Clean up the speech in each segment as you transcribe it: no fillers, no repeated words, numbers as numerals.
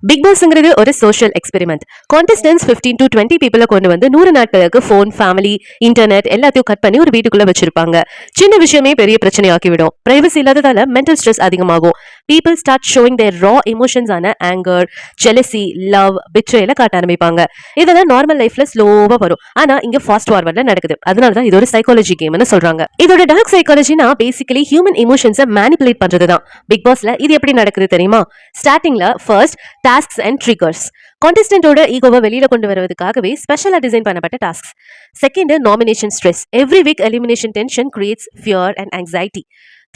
Big பாஸ்ங்கிறது ஒரு social experiment. Contestants 15 to 20 பீப்புளை கொண்டு வந்து 100 நாட்களுக்கு ஃபோன், ஃபேமிலி, இன்டர்நெட் எல்லாத்தையும் கட் பண்ணி ஒரு வீட்டுக்குள்ள வச்சிருப்பாங்க. சின்ன விஷயமே பெரிய பிரச்சனையாக்கிவிடும். பிரைவசி இல்லாததால மென்டல் ஸ்ட்ரெஸ் அதிகமாகும். பீப்புள் ஸ்டார்ட் ஷோயிங் தேர் ரா எமோஷன்ஸ் ஆன ஆங்கர், ஜெலசி, லவ், பிட்ரேல காட்ட ஆரம்பிப்பாங்க. இதெல்லாம் நார்மல் லைஃப்ல ஸ்லோவா வரும். ஆனா இங்க ஃபாஸ்ட் ஃபார்வர்ட்ல நடக்குது. அதனாலதான் இது ஒரு சைக்காலஜி கேம்னு சொல்றாங்க. இதோட டார்க் சைக்காலஜினா பேசிக்கலி ஹியூமன் எமோஷன்ஸை மேனிபுலேட் பண்றதுதான். பிக் பாஸ்ல இது எப்படி நடக்குது தெரியுமா? ஸ்டார்டிங்ல ஃபர்ஸ்ட் டாஸ்க்ஸ் அண்ட் ட்ரிகர்ஸ். கான்டெஸ்டன்டோட ஈகோவை வெளியில கொண்டு வருவதற்காகவே ஸ்பெஷலா டிசைன் பண்ணப்பட்ட tasks. Second, nomination stress. Every week elimination tension creates fear and anxiety.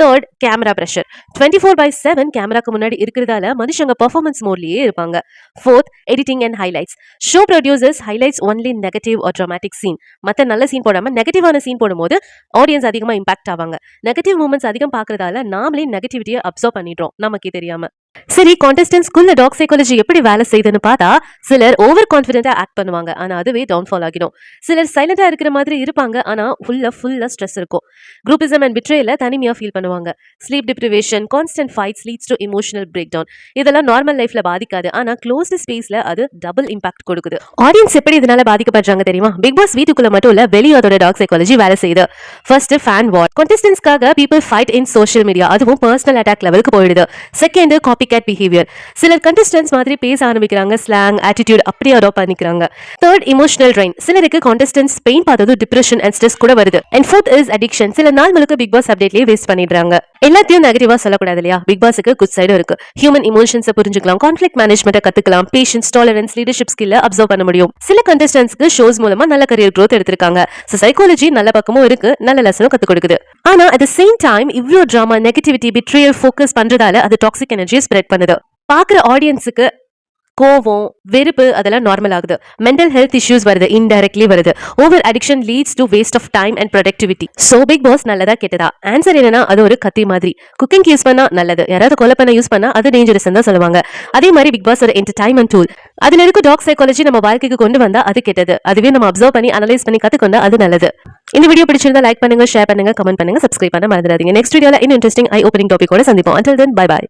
Third, camera pressure. 24/7 கேமராக்கு முன்னாடி இருக்கிறதால மனுஷங்க பெர்ஃபார்மன்ஸ் மோட்லயே இருப்பாங்க. Fourth, editing and highlights. Show producers highlights only negative or dramatic scene. மற்ற நல்ல சீன் போடாம நெகட்டிவான சீன் போடும்போது ஆடியன்ஸ் அதிகமா இம்பாக்ட் ஆவாங்க. நெகட்டிவ் மூமெண்ட்ஸ் அதிகம் பார்க்கறதால நாமளே நெகட்டிவிட்டியை அப்சர்வ் பண்ணிடுறோம் நமக்கே தெரியாம. சரி, கான்டெஸ்டன்ஸ்குள்ள டாக் சைக்காலஜி எப்படி வேலை செய்யுதுன்னு பார்த்தா, சிலர் ஓவர் கான்ஃபிடென்ட்டா ஆக்ட் பண்ணுவாங்க, ஆனா அதுவே டவுன்ஃபால் ஆகிடும். சிலர் சைலண்டா இருக்கிற மாதிரி இருப்பாங்க, ஆனா ஃபுல்லா ஸ்ட்ரெஸ் இருக்கும். குரூப்பிசம் அண்ட் பிட்ரேல தனிமையா ஃபீல் பண்ணுவாங்க. Sleep deprivation, constant fights leads to emotional break down. இதெல்லாம் நார்மல் லைஃப்ல பாதிக்காது, ஆனா க்ளோஸ்ட் ஸ்பேஸ்ல அது டபுள் இம்பாக்ட் கொடுக்குது. ஆடியன்ஸ் எப்படி இதனால பாதிக்கப்படுறாங்க தெரியுமா? பிக் பாஸ் வீட்டுக்குள்ள மட்டும் இல்ல, வெளியே அதோட டாக் சைக்காலஜி வேலை செய்யுது. First, fan war. கான்டெஸ்டன்ஸ்க்காக people fight in social media, அதுவும் பர்சனல் அட்டாக் லெவலுக்கு போயிடுது. Second, copycat behaviour. சிலர் கண்டெஸ்டன்ட்ஸ் மாதிரி பேச ஆரம்பிக்கிறாங்க, ஸ்லாங், ஆட்டிடியூட் அப்படியே அடாப்ட் பண்ணிக்கிறாங்க. Third, emotional drain. சிலருக்கு கான்டெஸ்டன்ட்ஸ் பெயின் பார்த்தது டிப்ரெஷன் அண்ட் ஸ்ட்ரெஸ் கூட வருது. And fourth is addiction. சில நாள் முழுக்க பிக் பாஸ் அப்டேட்லயே வேஸ்ட் பண்ணிடுறாங்க. எல்லாத்தையும் நெகட்டிவா சொல்லக்கூடாது இல்லையா? பிக் பாஸுக்கு குட் சைடும் இருக்கு. ஹியூமன் இமோஷன்ஸை புரிஞ்சுக்கலாம், கான்ஃபிளிக்ட் மேனேஜ்மெண்ட்டை கத்துக்கலாம், பேஷன்ஸ், டாலரன்ஸ், லீடர்ஷிப் ஸ்கில்ல அப்சர்வ் பண்ண முடியும். சில கண்டெஸ்டன்ட்ஸ்க்கு ஷோஸ் மூலமா நல்ல கரியர் growth எடுத்திருக்காங்க. சைக்காலஜி நல்ல பக்கமும் இருக்கு, நல்ல லெசனும் கத்து கொடுக்குது. ஆனா அட் தி சேம் டைம் இவ்ளோ டிராமா, நெகட்டிவிட்டி, பிட்ரேயல் ஃபோக்கஸ் பண்றதால அது டாக்ஸிக் எனர்ஜியை ஸ்ப்ரெட் பண்ணுது. பாக்குற ஆடியன்ஸுக்கு கோவம், வெறுப்பு அதெல்லாம் நார்மல் ஆகுது. மென்டல் ஹெல்த் இஷ்யூஸ் வருது, இன்டைரக்ட்லி வருது. Over addiction leads to waste of time and productivity. So Bigg Boss நல்லதா கெட்டதா? ஆன்சர் என்னன்னா, அது ஒரு கத்தி மாதிரி. குக்கிங் யூஸ் பண்ணா நல்லது, யாராவது கொலை பண்ண யூஸ் பண்ணா அது டேஞ்சரஸ் தான் சொல்லுவாங்க. அதே மாதிரி பிக் பாஸ் ஒரு என்டர்டைன்மெண்ட் டூல். அதுல இருக்க டாக் சைக்காலஜி நம்ம வாழ்க்கைக்கு கொண்டு வந்தா அது கெட்டது. அதுவே நம்ம அப்சர்வ் பண்ணி அனலைஸ் பண்ணி கத்துக்கொண்டா அது நல்லது. இந்த வீடியோ பிடிச்சிருந்தா லைக் பண்ணுங்க, ஷேர் பண்ணுங்க, கமெண்ட் பண்ணுங்க, சப்ஸ்கிரைப் பண்ண மறந்துடாதீங்க. நெக்ஸ்ட் வீடியோல இன்னும் இன்ட்ரெஸ்டிங் ஐ ஓப்பனிங் டாபிக் கூட சந்திப்போம். Until then, bye bye.